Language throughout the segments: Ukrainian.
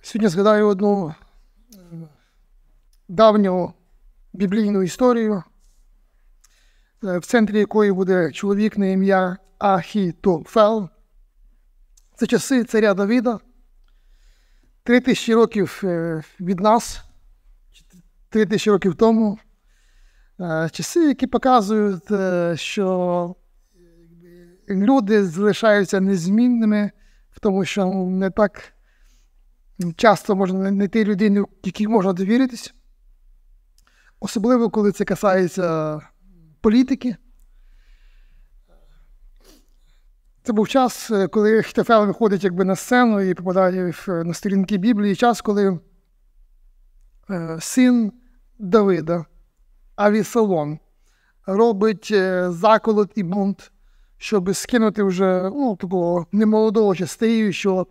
Сьогодні згадаю одну давню біблійну історію, в центрі якої буде чоловік на ім'я Ахітофел. Це часи царя Давида, 3000 років від нас, 3000 років тому. Часи, які показують, що люди залишаються незмінними, в тому, що не так часто можна знайти людину, якій можна довіритись. Особливо, коли це касається політики. Це був час, коли Ахітофел виходить на сцену і попадає на сторінки Біблії. Час, коли син Давида, Авісалом, робить заколот і бунт, щоб скинути вже такого немолодого чи старіючого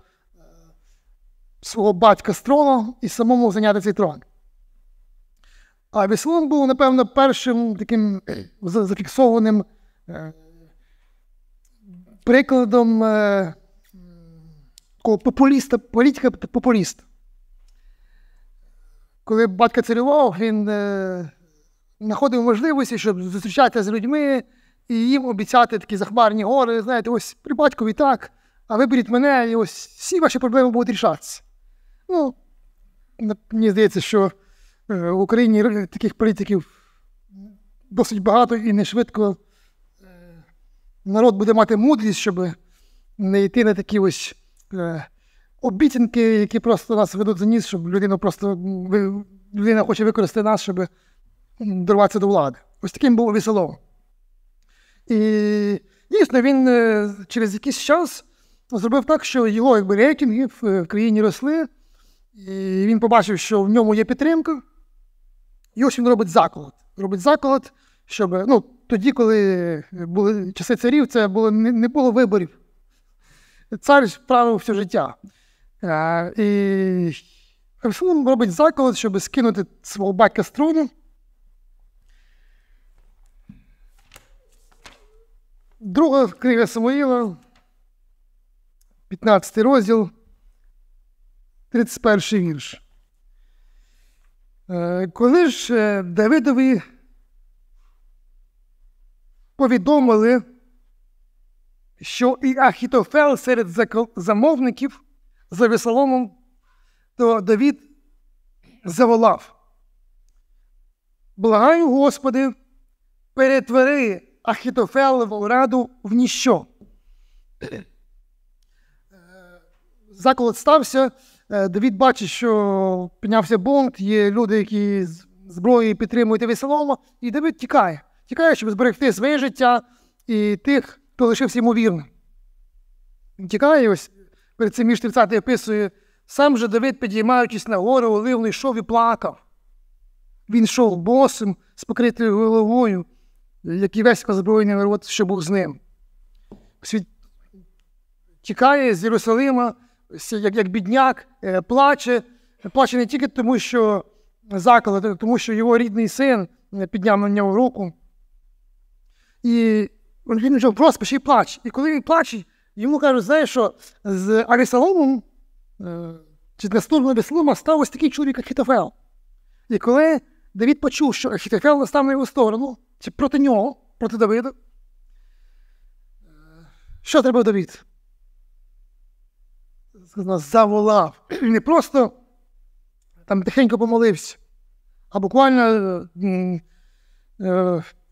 свого батька з трону і самому зайняти цей трон. А Авісалом був, напевно, першим таким зафіксованим прикладом такого політика-популіста. Коли батько царював, він знаходив можливості, щоб зустрічатися з людьми і їм обіцяти такі захмарні гори. Знаєте, ось при батькові так, а виберіть мене, і ось всі ваші проблеми будуть рішатися. Мені здається, що в Україні таких політиків досить багато і не швидко народ буде мати мудрість, щоб не йти на такі ось обіцянки, які просто нас ведуть за ніс, щоб людина хоче використати нас, щоб дорватися до влади. Ось таким був Авісалом. І дійсно він через якийсь час зробив так, що його рейтинги в країні росли, і він побачив, що в ньому є підтримка, і ось він робить заколот. Робить заколот, щоб, тоді, коли були часи царів, це не було виборів. Цар правив все життя. І Авісалом робить заколот, щоб скинути свого батька з трону. Друга книга Самуїла, 15 розділ, 31 вірш. Коли ж Давидові повідомили, що і Ахітофел серед замовників за Авісаломом, то Давид заволав: «Благаю, Господи, перетвори Ахітофелову раду в ніщо». Заколот стався, Давид бачить, що піднявся бунт, є люди, які з зброєю підтримують Авісалома, і Давид тікає. Тікає, щоб зберегти своє життя і тих, хто лишився йому вірним. Він тікає, ось перед цим вірш 30 описує: «Сам же Давид, підіймаючись на гору Оливну, йшов і плакав. Він йшов босим, з покритою головою, як і весь озброєний народ, що був з ним». Тікає з Єрусалима, як бідняк, плаче не тільки тому, що заколот, тому що його рідний син підняв на нього руку. І він вже в розпачі і плаче. І коли він плаче, йому кажуть, знаєш, що з Авісаломом, чи наступного Авісалома, став ось такий чоловік Ахітофел. І коли Давид почув, що Ахітофел настав на його сторону, чи проти нього, проти Давида, що зробив Давид? Заволав. Не просто там тихенько помолився, а буквально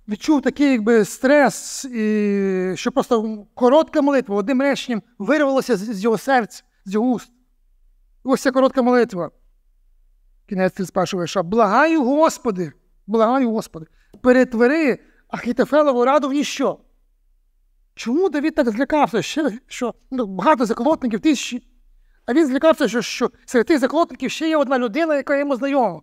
відчув такий стрес, і що просто коротка молитва, одним реченням вирвалося з його серця, з його уст. Ось ця коротка молитва. Кінець 31 вірша. «Благаю, Господи, перетвори Ахітофелову раду в ніщо». Чому Давид так злякався, що багато заколотників, тисячі, а він злякався, що серед тих заколотників ще є одна людина, яка йому знайома.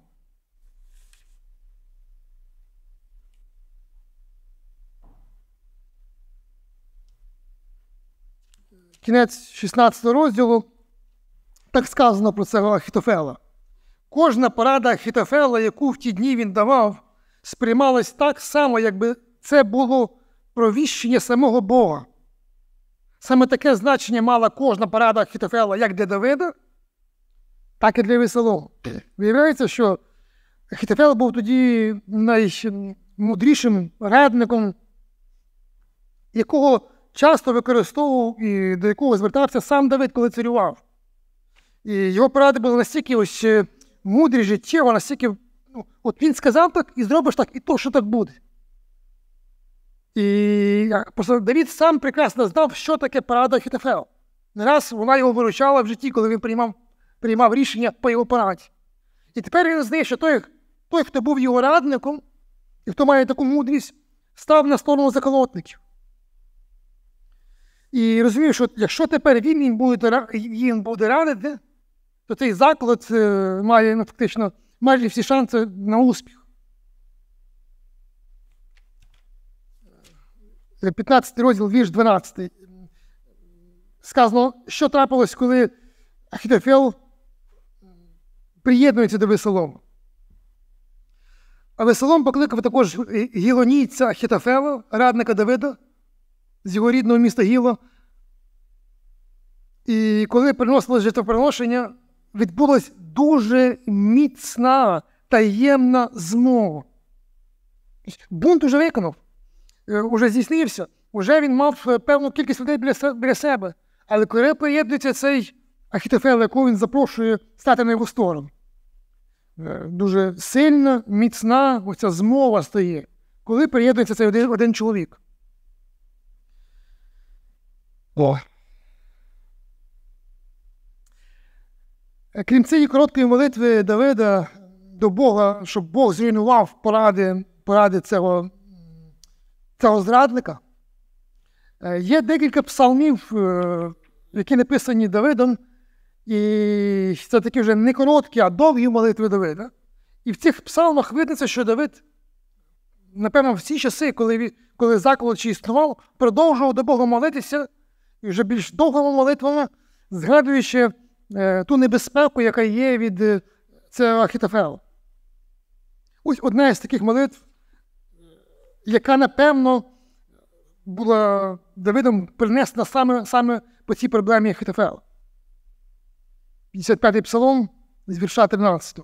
Кінець 16 розділу, так сказано про цього Ахітофела. «Кожна порада Ахітофела, яку в ті дні він давав, сприймалась так само, якби це було провіщення самого Бога. Саме таке значення мала кожна порада Ахітофела як для Давида, так і для Авесолома. Виявляється, що Ахітофел був тоді наймудрішим радником, якого часто використовував і до якого звертався сам Давид, коли царював. І його поради були настільки ось мудрі, життєво, настільки, от він сказав так, і зробиш так, і то, що так буде. І просто Давид сам прекрасно знав, що таке порада Ахітофела. Не раз вона його виручала в житті, коли він приймав рішення по його пораді. І тепер він знає, що той, хто був його радником, і хто має таку мудрість, став на сторону заколотників. І розумію, що якщо тепер він буде радити, то цей заклад має фактично майже всі шанси на успіх. 15 розділ, вірш 12. Сказано, що трапилось, коли Ахітофел приєднується до Авесолома. Авесолом покликав також гілонійця Ахітофела, радника Давида, з його рідного міста Гіло. І коли приносили жертвоприношення, відбулась дуже міцна, таємна змова. Бунт уже виконав, уже здійснився, уже він мав певну кількість людей біля себе. Але коли приєднується цей Ахітофел, якого він запрошує стати на його сторону, дуже сильна, міцна оця змова стає, коли приєднується цей один чоловік. Крім цієї короткої молитви Давида до Бога, щоб Бог зруйнував поради цього зрадника, є декілька псалмів, які написані Давидом, і це такі вже не короткі, а довгі молитви Давида. І в цих псалмах видно, що Давид, напевно, в ці часи, коли заколот ще існував, продовжував до Бога молитися, і вже більш довгими молитвами, згадуючи ту небезпеку, яка є від цього Ахітофела. Ось одна з таких молитв, яка, напевно, була Давидом принесена саме по цій проблемі Ахітофела. 55-й псалом з вірша 13.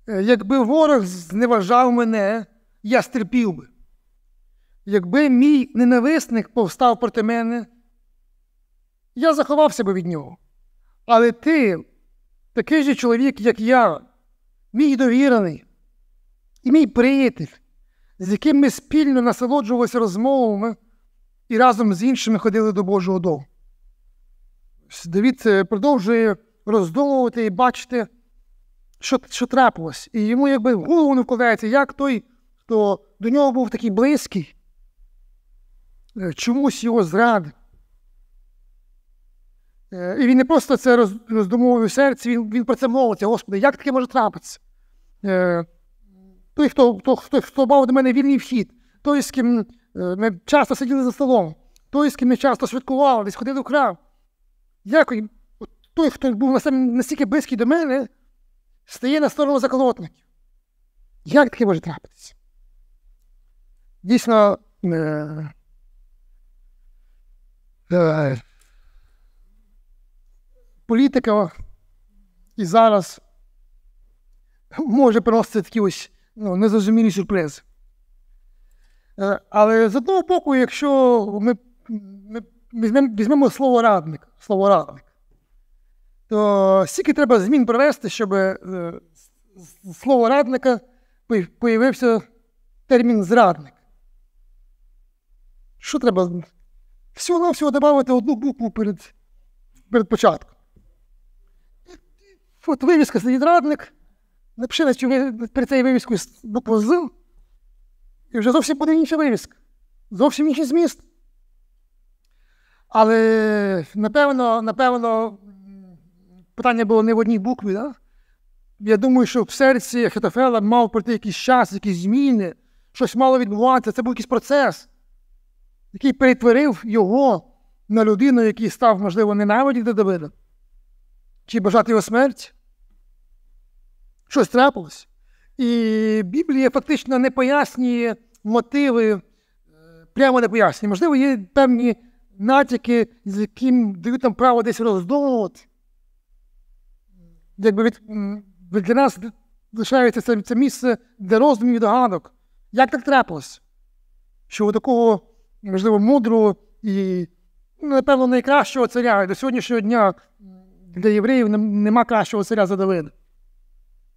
«Якби ворог зневажав мене, я стерпів би. Якби мій ненависник повстав проти мене, я заховався би від нього. Але ти, такий же чоловік, як я, мій довірений і мій приятель, з яким ми спільно насолоджувалися розмовами і разом з іншими ходили до Божого дому». Давид продовжує роздумувати і бачити, що трапилось. І йому якби в голову не вкладається, як той, хто до нього був такий близький, чомусь його зрадив. І він не просто це роздумовує в серці, він про це молиться. Господи, як таке може трапитися? Той, хто мав до мене вільний вхід, той, з ким ми часто сиділи за столом, той, з ким ми часто святкували, десь ходили в храм. Як той, хто був настільки близький до мене, стає на сторону заколотників. Як таке може трапитися? Дійсно, політика і зараз може приносити такі ось незрозумілі сюрпризи. Але з одного боку, якщо ми візьмемо слово радник, то стільки треба змін провести, щоб з слова радника появився термін зрадник. Що треба? Всього-навсього додати одну букву перед початком. От вивіска сидить радник, напиши перед цією вивіскою букву «З», і вже зовсім буде інша вивіска. Зовсім інший зміст. Але, напевно, питання було не в одній букві. Да? Я думаю, що в серці Ахітофела мав пройти якийсь час, якісь зміни, щось мало відбуватися. Це був якийсь процес, який перетворив його на людину, який став, можливо, ненавидіти Давида, чи бажати його смерть. Щось трапилось. І Біблія фактично не пояснює мотиви, прямо не пояснює. Можливо, є певні натяки, з яким дають нам право десь роздумувати. якби для нас лишається це місце для роздумів і догадок. Як так трапилось? Що у такого, можливо, мудрого і, напевно, найкращого царя, і до сьогоднішнього дня для євреїв нема кращого царя за Давида.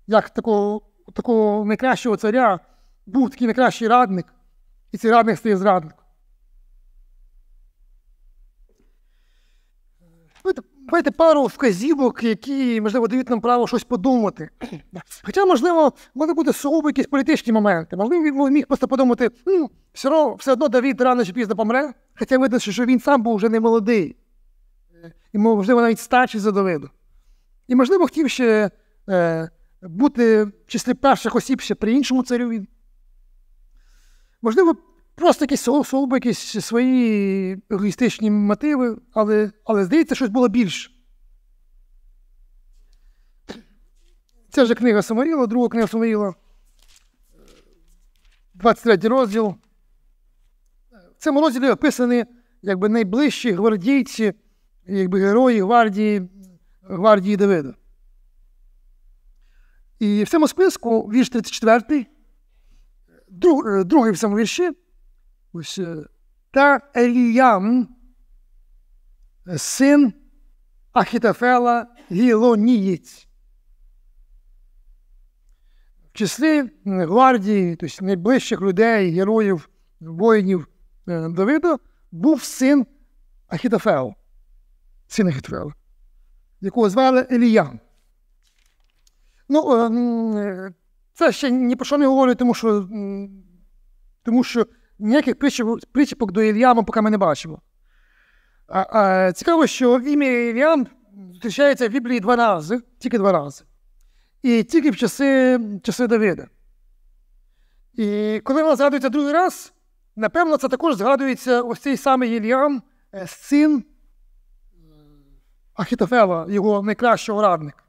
Як такого найкращого царя був такий найкращий радник, і цей радник стає зрадником. Давайте пару вказівок, які, можливо, дають нам право щось подумати. Хоча, можливо, могли бути сугубо якісь політичні моменти. Можливо, він міг просто подумати, все одно Давид рано чи пізно помре, хоча видно, що він сам був вже не молодий. І, можливо, навіть старший за Давида. І, можливо, хотів ще бути в числі перших осіб ще при іншому царю. Можливо, просто якісь свої егоїстичні мотиви, але здається, щось було більше. Це вже книга Самуїла, друга книга Самуїла, 23 розділ. В цьому розділі описані якби найближчі гвардійці, якби герої гвардії Давида. І в цьому списку вірш 34, другий в цьому вірші, ось, та Еліям, син Ахітофела Гілонієць. В числі гвардії, тобто найближчих людей, героїв, воїнів Давида, був син Ахітофела, якого звали Еліям. Це ще ні про що не говорю, тому що ніяких причіпок до Іліяма поки ми не бачимо. Цікаво, що ім'я Іліям зустрічається в Біблії тільки два рази. І тільки в часи Давида. І коли вона згадується другий раз, напевно, це також згадується ось цей самий Іліям, син Ахітофела, його найкращого радника.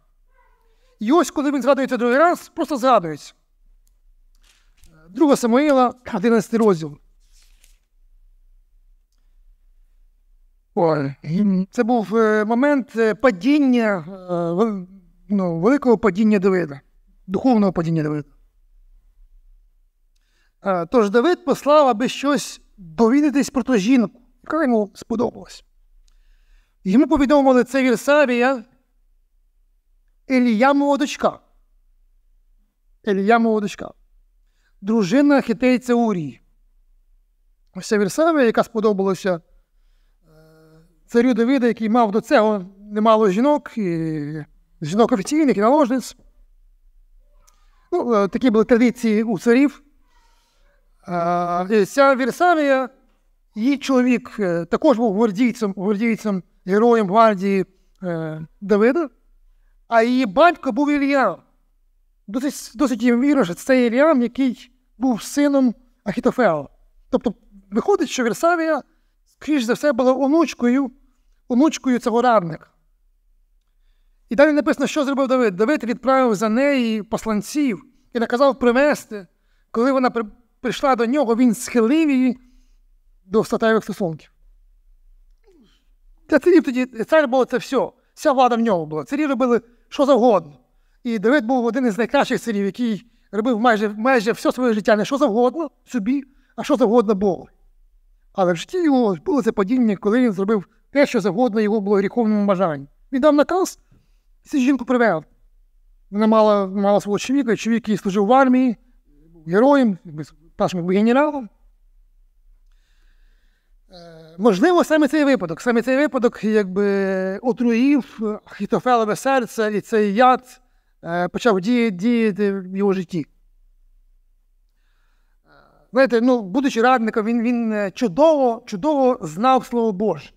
І ось, коли він згадується другий раз, просто згадується. 2 Самуїла, 11 розділ. Це був момент падіння, великого падіння Давида, духовного падіння Давида. Тож Давид послав, аби щось довідатись про ту жінку, яка йому сподобалась. Йому повідомили, це Вірсавія, Еліямова дочка. Дружина хітейця Урії. Ось ця Вірсавія, яка сподобалася царю Давида, який мав до цього немало жінок, і жінок офіційних і наложниць. Такі були традиції у царів. Ця Вірсавія, її чоловік також був гвардійцем, героєм гвардії Давида, а її батько був Іліям. Досить вірно, що це Іліям, який був сином Ахітофела. Тобто, виходить, що Вірсавія, скоріш за все, була онучкою цього радника. І далі написано, що зробив Давид. Давид відправив за неї посланців і наказав привезти. Коли вона прийшла до нього, він схилив її до статевих стосунків. Для царів тоді, цар було це все. Вся влада в нього була. Царі робили що завгодно. І Давид був один із найкращих царів, який робив майже все своє життя не що завгодно собі, а що завгодно Богу. Але в житті його було це падіння, коли він зробив те, що завгодно його було гріховному бажанню. Він дав наказ, цю жінку привел. Вона мала свого чоловіка, чоловік, який служив в армії, героєм, першим генералом. Можливо, саме цей випадок якби отруїв Ахітофелеве серце, і цей яд почав діяти в його житті. Знаєте, будучи радником, він чудово знав Слово Боже.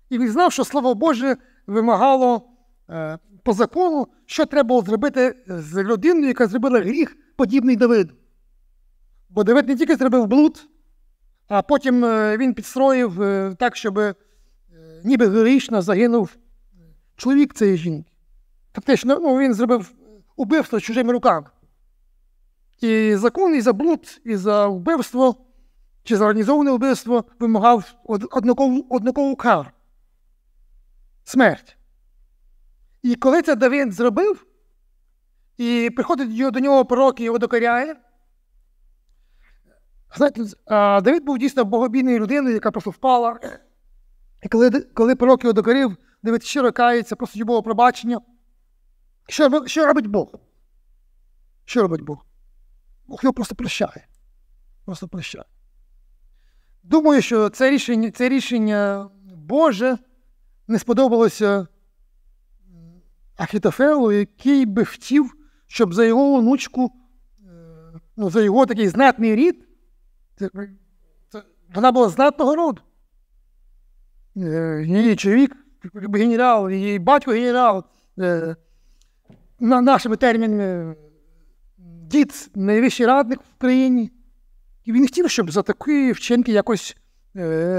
І він знав, що Слово Боже вимагало по закону, що треба було зробити з людиною, яка зробила гріх, подібний Давиду. Бо Давид не тільки зробив блуд, а потім він підстроїв так, щоб ніби героїчно загинув чоловік цієї жінки. Фактично, він зробив убивство чужими руками. І закон і за блуд, і за вбивство, чи за організоване вбивство вимагав однакову кару – смерть. І коли це Давид зробив, і приходить до нього пророк і його докоряє, знаєте, Давид був дійсно богобійною людиною, яка просто впала. І коли пророк його докорив, Давид щиро кається, просить Бога пробачення. Що робить Бог? Що робить Бог? Бог його просто прощає. Просто прощає. Думаю, що це рішення Боже не сподобалося Ахітофелу, який би хотів, щоб за його онучку, за його такий знатний рід, вона була знатного роду. Її чоловік генерал, її батько генерал, нашими термінами дід найвищий радник в країні. І він хотів, щоб за такі вчинки якось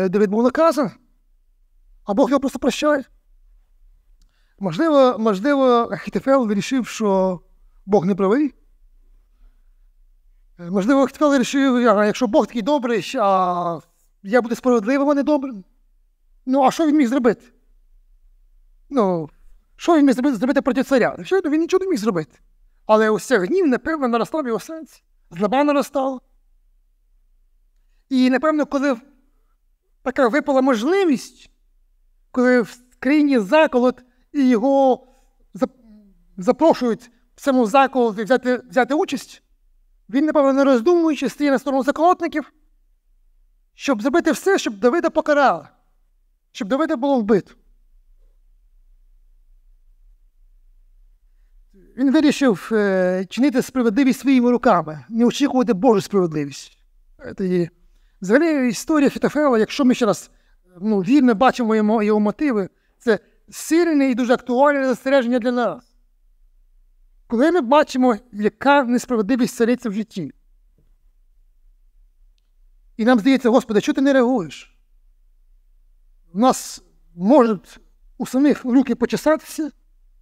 Давид був наказаний. А Бог його просто прощає. Можливо, Ахітофел вирішив, що Бог не правий. Можливо, Ахітофел вирішив, якщо Бог такий добрий, а я буду справедливим, а не добрим. А що він міг зробити? Що він міг зробити проти царя? Він нічого не міг зробити. Але ось цей гнів, напевно, наростав в його серці. Злоба наростала. І, напевно, коли така випала можливість, коли в країні заколот і його запрошують в цьому заколоті взяти участь, він, напевно, не роздумуючи, стає на сторону заколотників, щоб зробити все, щоб Давида покарали, щоб Давида було вбито. Він вирішив чинити справедливість своїми руками, не очікувати Божу справедливість. Взагалі, історія Ахітофела, якщо ми ще раз вірно бачимо його мотиви, це сильне і дуже актуальне застереження для нас. Коли ми бачимо, яка несправедливість цариться в житті, і нам здається, Господи, чого ти не реагуєш? У нас можуть у самих руки почесатися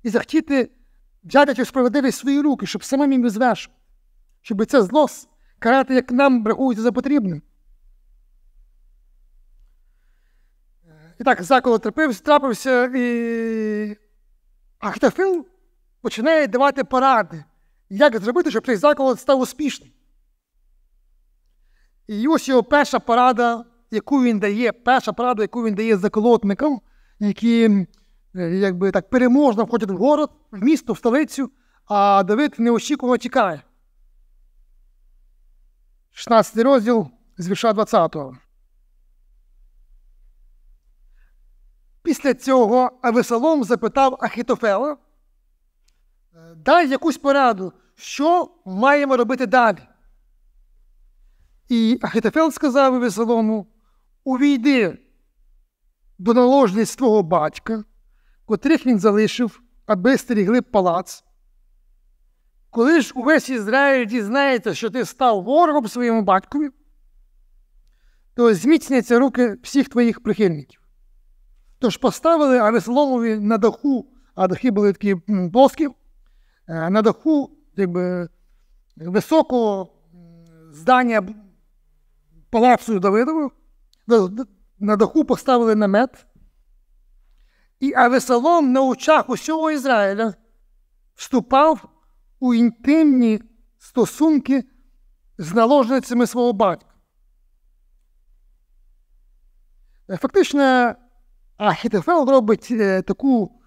і захотіти взяти цю справедливість в свої руки, щоб самим їм визвешувати, щоб це зло карати, як нам рахується за потрібним. І так, заколот трапився, і Ахітофел починає давати поради, як зробити, щоб цей заколот став успішним. І ось його перша порада, яку він дає заколотникам, які переможно входять в город, в місто, в столицю, а Давид неочікувано тікає. 16 розділ з вірша 20. Після цього Авесолом запитав Ахітофела: дай якусь пораду, що маємо робити далі. І Ахітофел сказав Авесолому: увійди до наложниць твого батька, котрих він залишив, аби стерігли палац. Коли ж увесь Ізраїль дізнається, що ти став ворогом своєму батькові, то зміцняться руки всіх твоїх прихильників. Тож поставили Авесоломові на даху, а дахи були такі плоскі, на даху високого здання палацу Давидового, на даху поставили намет, і Авесолом на очах усього Ізраїля вступав у інтимні стосунки з наложницями свого батька. Фактично, Ахітофел робить таку,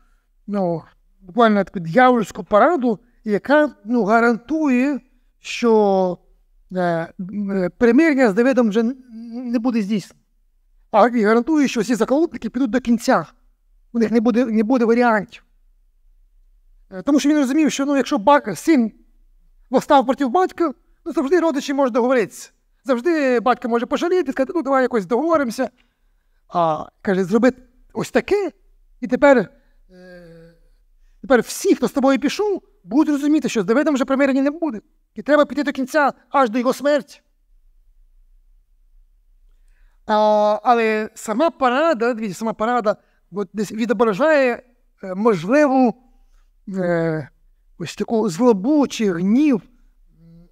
буквально таку дьявольську пораду, яка гарантує, що примирення з Давидом вже не буде здійснено. А і гарантує, що всі заколотники підуть до кінця. У них не буде варіантів. Тому що він розумів, що якщо син восстав проти батька, завжди родичі можуть договоритися. Завжди батько може пожаліти, сказати, давай якось договоримося. А, каже, зроби ось таке, і тепер всі, хто з тобою пішов, будуть розуміти, що з Давидом вже примирення не буде. І треба піти до кінця, аж до його смерті. Але сама порада відображає можливу ось таку злобу чи гнів,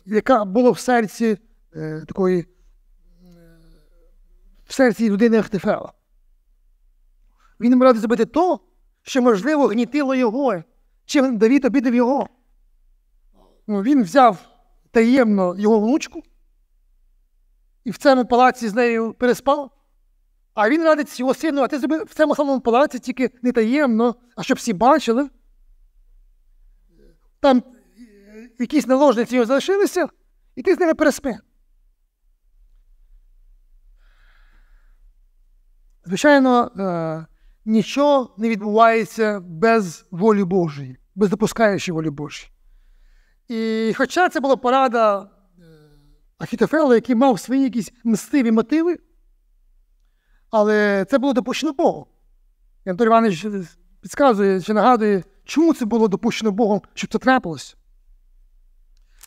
яка була в серці людини Ахітофела. Він радий зробити то, що, можливо, гнітило його, чим Давид обідав його. Він взяв таємно його внучку і в цьому палаці з нею переспав. А він радить його сину, а ти зроби в цьому самому палаці тільки не таємно, а щоб всі бачили. Там якісь наложниці його залишилися, і ти з ними переспи. Звичайно, нічого не відбувається без волі Божої, без допускаючої волі Божої. І хоча це була порада Ахітофела, який мав свої якісь мстиві мотиви, але це було допущено Богом. І Анатолій Іванович підказує, чи нагадує, чому це було допущено Богом, щоб це трапилося.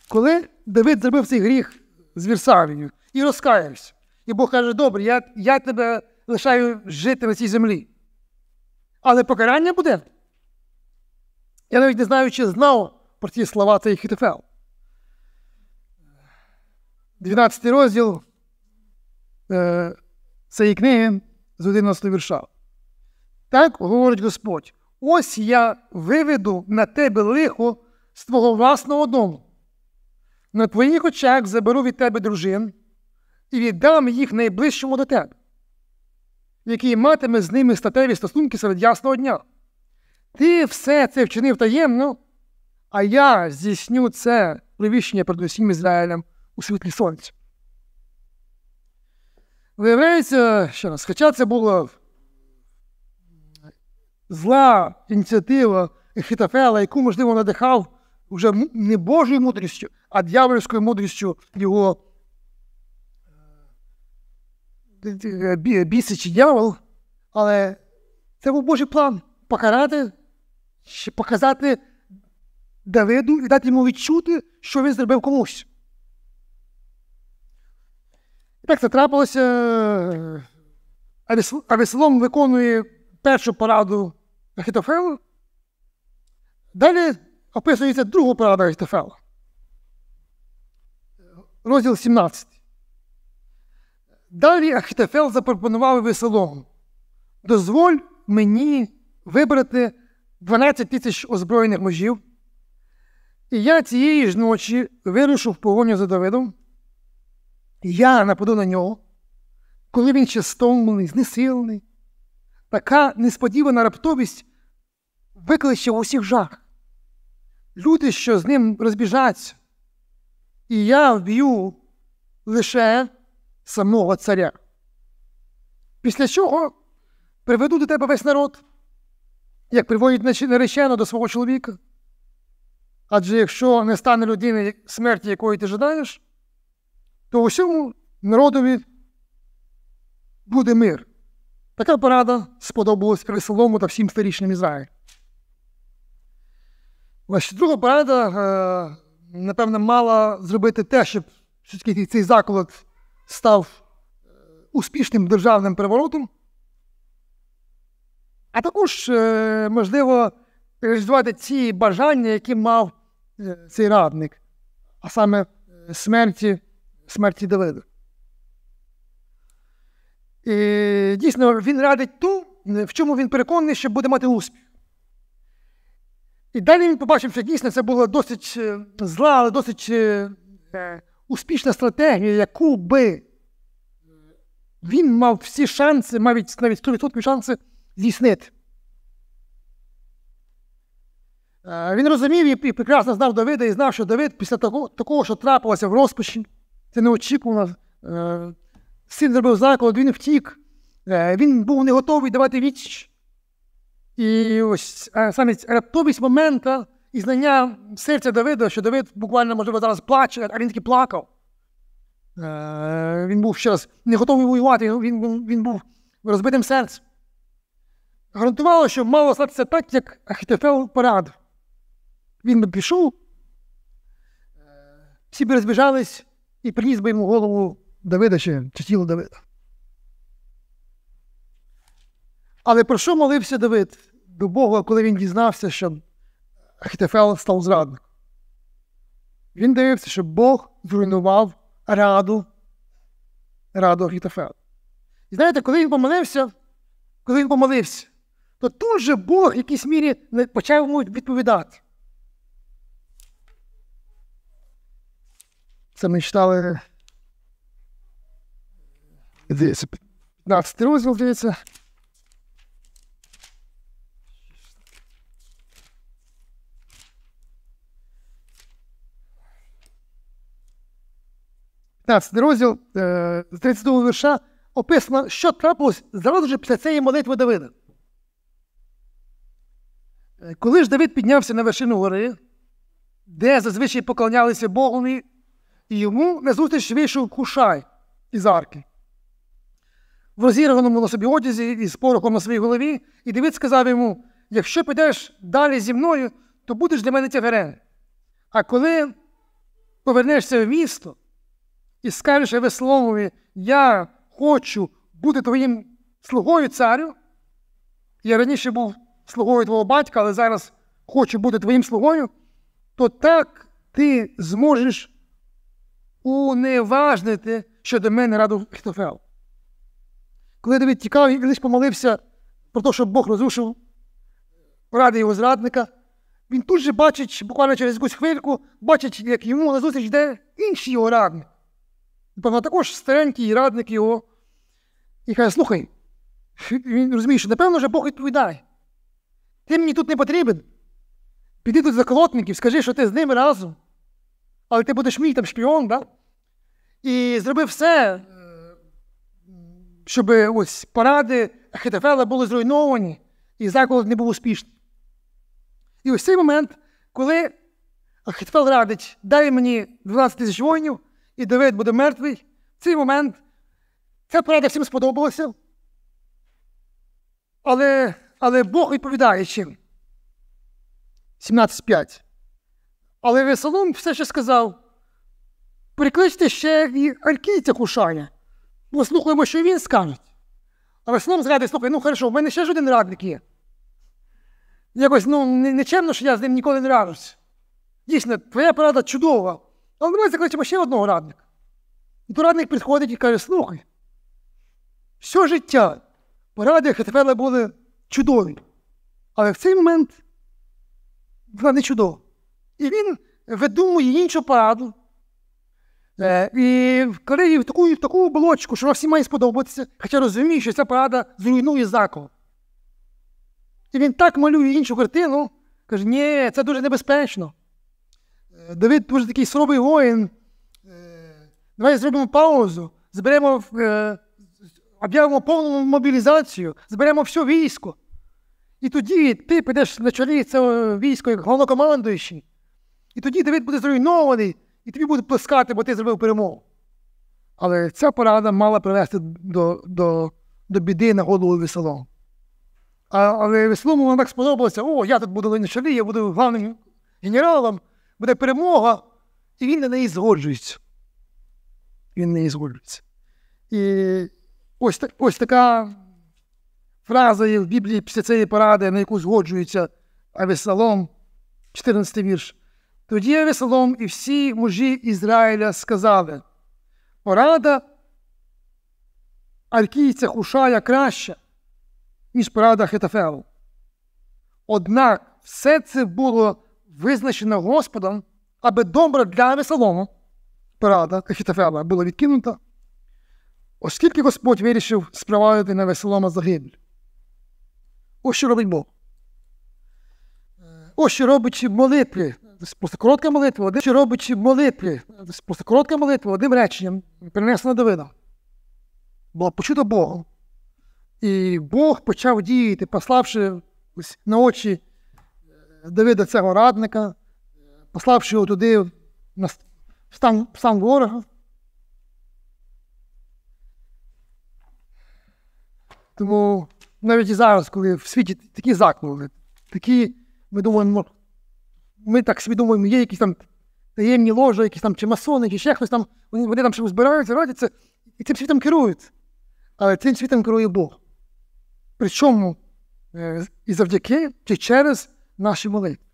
Коли Давид зробив цей гріх з Вірсавією і розкаявся, і Бог каже, добре, я тебе лишаю жити на цій землі. Але покарання буде. Я навіть не знаю, чи знав про ці слова цей Ахітофел. 12 розділ цієї книги з 11 вірша. Так говорить Господь. Ось я виведу на тебе лихо з твого власного дому. На твоїх очах заберу від тебе дружин і віддам їх найближчому до тебе, який матиме з ними статеві стосунки серед ясного дня. Ти все це вчинив таємно, а я здійсню це привіщення перед усім Ізраїлем у світлі сонця. Виявляється, ще раз, хоча це була зла ініціатива Ахітофела, яку, можливо, надихав вже не Божою мудрістю, а дьявольською мудрістю його бісячий дьявол, але це був Божий план – покарати, показати Давиду і дати йому відчути, що він зробив комусь. І так це трапилося. Авесолом виконує першу пораду Ахітофела. Далі описується другу пораду Ахітофела. Розділ 17. Далі Ахітофел запропонував Авесолому: дозволь мені вибрати 12 тисяч озброєних мужів, і я цієї ж ночі вирушу в погоню за Давидом. Я нападу на нього, коли він ще стомлений, знесилений. Така несподівана раптовість викличе в усіх жах. Люди, що з ним розбіжаться, і я вб'ю лише самого царя. Після чого приведу до тебе весь народ, як приводять нареченого до свого чоловіка. Адже якщо не стане людини смерті, якої ти жадаєш, то усьому народові буде мир. Така порада сподобалась Авесолому та всім старішинам Ізраїля. Ось друга порада, напевно, мала зробити те, щоб цей заколот став успішним державним переворотом, а також, можливо, реалізувати ці бажання, які мав цей радник, а саме смерті Давида. І дійсно, він радить ту, в чому він переконаний, що буде мати успіх. І далі він побачив, що дійсно це була досить зла, але досить успішна стратегія, яку би він мав всі шанси, навіть 100% шанси здійснити. Він розумів і прекрасно знав Давида, і знав, що Давид після такого, що трапилося в розпачі, це неочікувано, син зробив заколот, він втік, він був не готовий давати відсіч. І ось саме раптовість моменту і знання серця Давида, що Давид буквально, можливо, зараз плаче, а він таки плакав. Він був ще раз не готовий воювати, він був розбитим серцем. Гарантувало, що мало статися так, як Ахітофел порадив. Він би пішов, всі б розбіжались і приніс би йому голову Давида чи тіло Давида. Але про що молився Давид до Бога, коли він дізнався, що Ахітофел став зрадником? Він дивився, що Бог зруйнував раду Ахітофела. І знаєте, коли він помолився, то тут же Бог в якійсь мірі почав йому відповідати. Це ми читали 15 розділ, здається. Розділ з 32 вірша описано, що трапилось зразу ж після цієї молитви Давида. Коли ж Давид піднявся на вершину гори, де зазвичай поклонялися Богові, і йому назустріч вийшов Хушай із арки, в розірваному на собі одязі і з порохом на своїй голові, і Давид сказав йому: якщо підеш далі зі мною, то будеш для мене тягарем. А коли повернешся в місто і скажеш Авесоломові: я хочу бути твоїм слугою, царю, я раніше був слугою твого батька, але зараз хочу бути твоїм слугою, то так ти зможеш уневажнити щодо мене раду Ахітофела. Коли Давид тікав і лише помолився про те, щоб Бог розрушив ради його зрадника, він тут же бачить, буквально через якусь хвильку, бачить, як йому назустріч йде інший його радник. Напевно, також старенький радник його. І каже: слухай, він розуміє, що напевно вже Бог відповідає. Ти мені тут не потрібен. Піди тут заколотників, скажи, що ти з ними разом. Але ти будеш мій там шпіон, да? І зроби все, щоб ось паради Ахітофела були зруйновані і заколот не був успішний. І ось цей момент, коли Ахітофел радить: дай мені 12 тисяч воїнів, і Давид буде мертвий, в цей момент ця порада всім сподобалася. Але Бог відповідає чим? 17:5. Але Авесолом все ще сказав: прикличте ще і аркійця Хушая, послухаємо, що він скаже. А Авесолом згадує: слухай, ну хорошо, в мене ще ж один радник є. Якось, нечемно, що я з ним ніколи не раджусь. Дійсно, твоя порада чудова. Але давай закличемо ще одного радника. І то радник приходить і каже: слухай, все життя поради Ахітофела були чудові. Але в цей момент вона не чудова. І він видумує іншу пораду. І вкладає її в таку оболочку, що вона всім має сподобатися, хоча розуміє, що ця порада зруйнує заколот. І він так малює іншу картину, каже: ні, це дуже небезпечно. Давид дуже такий суровий воїн. Давай зробимо паузу, об'явимо повну мобілізацію, зберемо все військо. І тоді ти підеш на чолі цього війська як головнокомандуючий. І тоді Давид буде зруйнований, і тобі буде плескати, бо ти зробив перемогу. Але ця порада мала привести до біди на голову Авесолома. Але Авесолому вона так сподобалася: о, я тут буду на чолі, я буду главним генералом, буде перемога, і він на неї згоджується. І ось така фраза є в Біблії після цієї поради, на яку згоджується Авесолом, 14-й вірш. Тоді Авесолом і всі мужі Ізраїля сказали: порада аркійця Хушая краща, ніж порада Ахітофела. Однак все це було визначено Господом, аби добра для Авесолома порада Ахітофела була відкинута, оскільки Господь вирішив спровадити на Авесолома загибель. Ось що робить Бог. Ось що робить молитви. Просто коротка молитва, одним реченням перенесена на Давида. Була почута Богом. І Бог почав діяти, пославши на очі Давида цього радника, пославши його туди в стан ворога. Тому навіть і зараз, коли в світі такі заклади, ми думаємо, ми так собі думаємо, є якісь там таємні ложі, якісь там чи масони, чи ще хтось там, вони там ще збираються, радяться, і цим світом керують. Але цим світом керує Бог. Причому і завдяки, чи через наші молитви.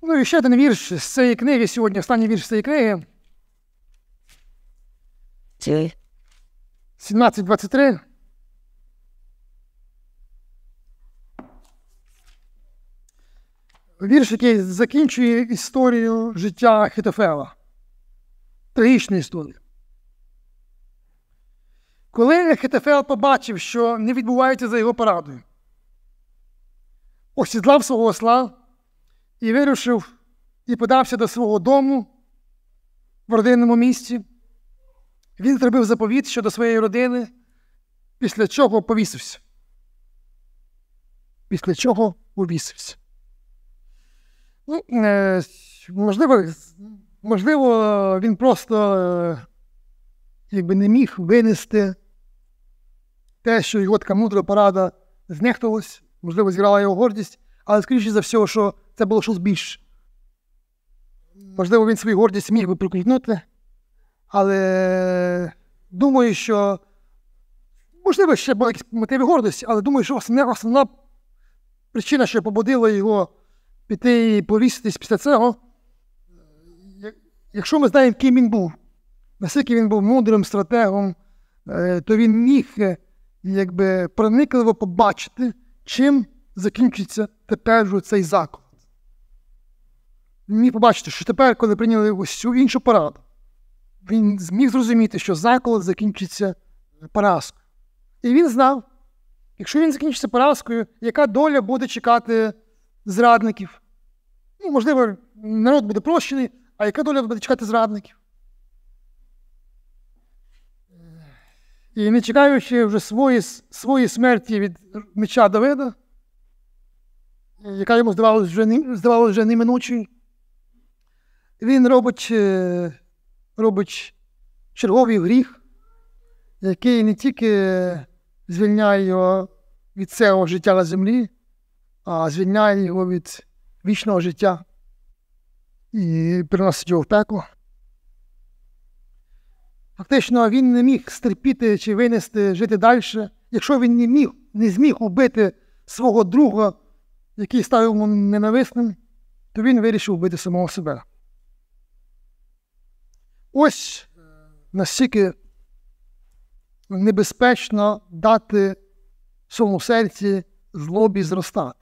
Ну і ще один вірш з цієї книги сьогодні, останній вірш з цієї книги. 17:23. Вірш, який закінчує історію життя Ахітофела. Трагічну історію. Коли Ахітофел побачив, що не відбувається за його порадою, осідлав свого осла і вирушив і подався до свого дому в родинному місті. Він зробив заповіт щодо своєї родини, після чого повісився. Після чого повісився. Ну, можливо, він просто не міг винести те, що його така мудра порада знехтувалась, можливо, зіграла його гордість, але, скоріше за все, що це було щось більше. Можливо, він свою гордість міг би прокликнути, але думаю, що, можливо, ще були якісь мотиви гордості, але думаю, що основна причина, що побудила його піти і повіситись після цього, якщо ми знаємо, ким він був, наскільки він був мудрим стратегом, то він міг проникливо побачити, чим закінчиться тепер цей заклад. Він міг побачити, що тепер, коли прийняли ось цю іншу пораду, він зміг зрозуміти, що заклад закінчиться поразкою. І він знав, якщо він закінчиться поразкою, яка доля буде чекати зрадників. Ну, можливо, народ буде прощений, а яка доля буде чекати зрадників? І не чекаючи вже свої смерті від меча Давида, яка йому здавалося вже неминучою, він робить черговий гріх, який не тільки звільняє його від цього життя на землі, а звільняє його від вічного життя і переносить його в пекло. Фактично, він не міг стерпіти чи винести жити далі. Якщо він не зміг убити свого друга, який став йому ненависним, то він вирішив вбити самого себе. Ось настільки небезпечно дати в своєму серці злобі зростати.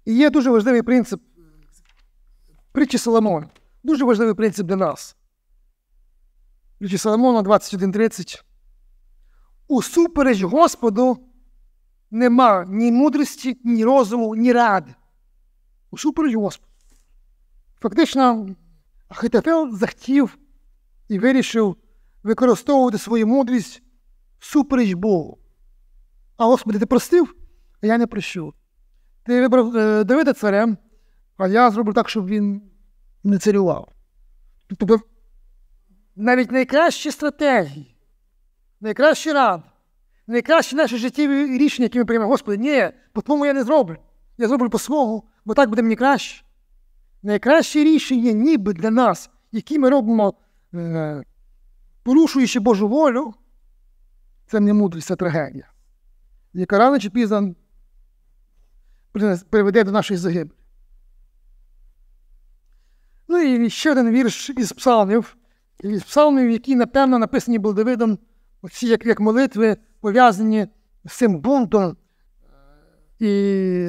І є дуже важливий принцип притчі Соломона. Дуже важливий принцип для нас. Притчі Соломона 21:30. Усупереч Господу нема ні мудрості, ні розуму, ні ради. Усупереч Господу. Фактично, Ахітофел захотів і вирішив використовувати свою мудрість всупереч Богу. А Господи, ти простив, а я не прощу. Ти вибрав Давида царем, а я зроблю так, щоб він не царював. Тобто, навіть найкращі стратегії, найкращі ради, найкращі наші життєві рішення, які ми приймемо, Господи, ні, по-твоєму я не зроблю. Я зроблю по-свому, бо так буде мені краще. Найкращі рішення ніби для нас, які ми робимо, порушуючи Божу волю, це не мудрість, це трагедія, яка рано чи пізно приведе до нашої загибелі. Ну і ще один вірш із псалмів, які, напевно, написані були Давидом, оці як молитви, пов'язані з цим бунтом і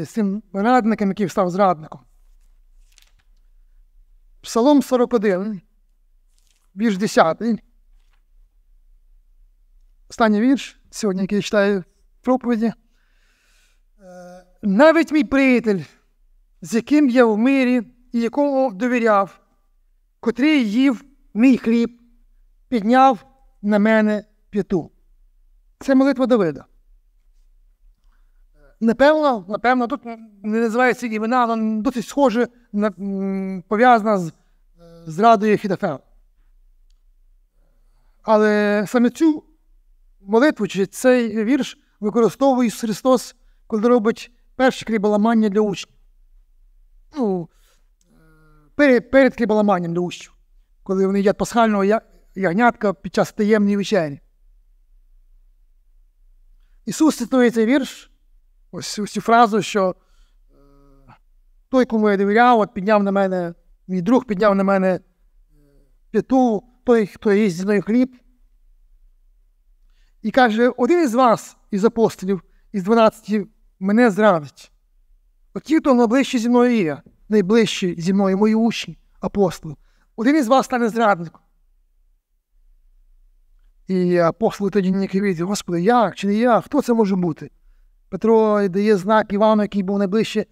з цим радником, який став зрадником. Псалом 41, вірш 10. Останній вірш, сьогодні, який я читаю в проповіді. Навіть мій приятель, з яким я в мирі і якому довіряв, котрий їв мій хліб, підняв на мене п'яту. Це молитва Давида. Напевно, тут не називаються імена, але досить схоже, пов'язана з зрадою Ахітофела. Але саме цю молитву, чи цей вірш використовує Ісус Христос, коли робить перше хліболамання для учнів. Ну, перед хліболаманням для учнів, коли вони їдять пасхального ягнятка під час таємної вечері. Ісус цитує цей вірш, ось цю фразу, що той, кому я довіряв, підняв на мене мій друг підняв на мене п'яту, той, хто їсть зі мною хліб, і каже, один із вас, із апостолів, із 12, мене зрадить. От ті, хто найближчі зі мною є, найближчі зі мною, мої учні, апостоли. Один із вас стане зрадником. І апостоли тоді не кажуть, Господи, як, чи не я, хто це може бути? Петро дає знак Івану, який був найближче,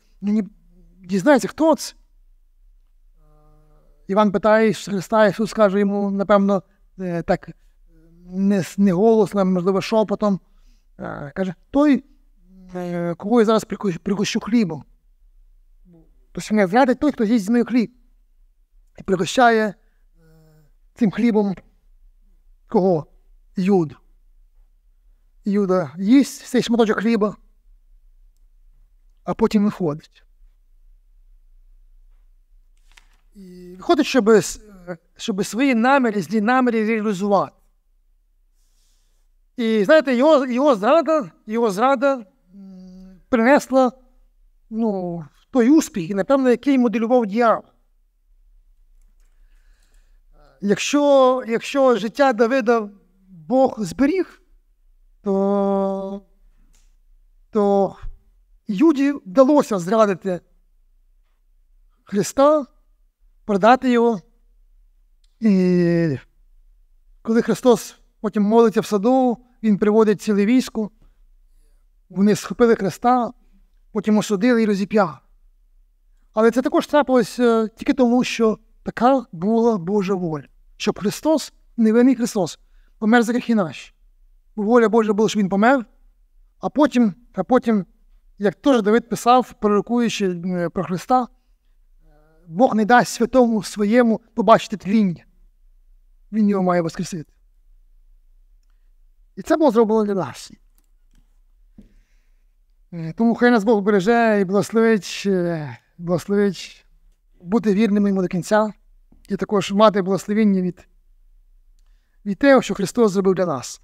дізнається, хто це? Іван питає Христа, Ісус каже йому, напевно, так не голосно, можливо, шепотом. Каже, той, кого я зараз пригощу хлібом. Тобто мене зрадить той, хто їсть зі мною хліб. І пригощає цим хлібом кого? Юду. Юда їсть цей шматочок хліба, а потім виходить. І виходить, щоб свої наміри, злі наміри реалізувати. І, знаєте, його зрада принесла той успіх, і, напевно, який моделював диявол. Якщо життя Давида Бог зберіг, то Юді вдалося зрадити Христа, продати його. І коли Христос потім молиться в саду, він приводить ціле військо, вони схопили Христа, потім осудили і розіп'яли. Але це також трапилося тільки тому, що така була Божа воля. Щоб Христос, невинний Христос, помер за гріхи наші. Воля Божа була, щоб він помер, а потім, як теж Давид писав, пророкуючи про Христа, Бог не дасть святому своєму побачити тління. Він його має воскресити. І це було зроблено для нас. Тому хай нас Бог береже і благословить бути вірними йому до кінця. І також мати благословіння від того, що Христос зробив для нас.